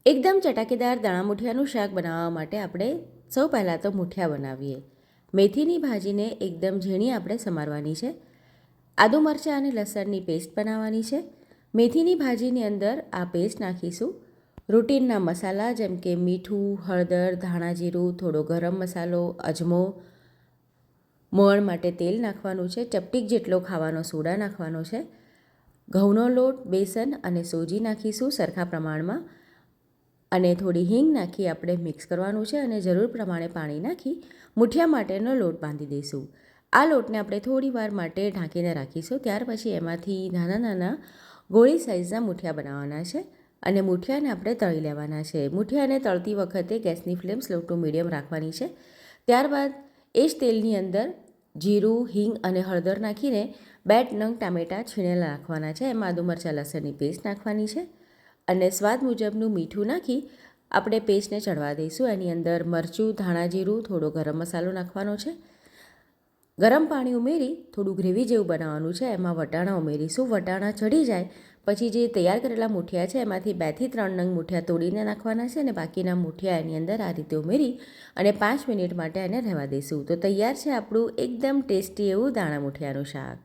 એકદમ ચટાકેદાર દાણા મૂઠિયાનું શાક બનાવવા માટે આપણે સૌ પહેલાં તો મૂઠિયા બનાવીએ. મેથીની ભાજીને એકદમ ઝીણી આપણે સમારવાની છે. આદુ મરચાં અને લસણની પેસ્ટ બનાવવાની છે. મેથીની ભાજીની અંદર આ પેસ્ટ નાખીશું. રૂટીનના મસાલા જેમ કે મીઠું, હળદર, ધાણા જીરું, થોડો ગરમ મસાલો, અજમો, મોણ માટે તેલ નાખવાનું છે. ચપટીક જેટલો ખાવાનો સોડા નાખવાનો છે. ઘઉંનો લોટ, બેસન અને સોજી નાખીશું સરખા પ્રમાણમાં અને થોડી હિંગ નાખી આપણે મિક્સ કરવાનું છે અને જરૂર પ્રમાણે પાણી નાખી મૂઠિયા માટેનો લોટ બાંધી દઈશું. આ લોટને આપણે થોડી વાર માટે ઢાંકીને રાખીશું. ત્યાર પછી એમાંથી નાના નાના ગોળી સાઇઝના મૂઠિયા બનાવવાના છે અને મૂઠિયાને આપણે તળી લેવાના છે. મૂઠિયાને તળતી વખતે ગેસની ફ્લેમ સ્લો ટુ મીડિયમ રાખવાની છે. ત્યારબાદ એ જ તેલની અંદર જીરું, હિંગ અને હળદર નાખીને 2 નંગ ટામેટાં છીણેલા નાખવાના છે. એમાં આદુ મરચાં લસણની પેસ્ટ નાખવાની છે અને સ્વાદ મુજબનું મીઠું નાખી આપણે પેસ્ટને ચડવા દઈશું. એની અંદર મરચું, ધાણા જીરું, થોડો ગરમ મસાલો નાખવાનો છે. ગરમ પાણી ઉમેરી થોડું ગ્રેવી જેવું બનાવવાનું છે. એમાં વટાણા ઉમેરીશું. વટાણા ચડી જાય પછી જે તૈયાર કરેલા મૂઠિયા છે એમાંથી 2 થી 3 નંગ મૂઠિયા તોડીને નાખવાના છે અને બાકીના મૂઠિયા એની અંદર આ રીતે ઉમેરી અને 5 મિનિટ માટે એને રહેવા દઈશું. તો તૈયાર છે આપણું એકદમ ટેસ્ટી એવું દાણા મૂઠિયાનું શાક.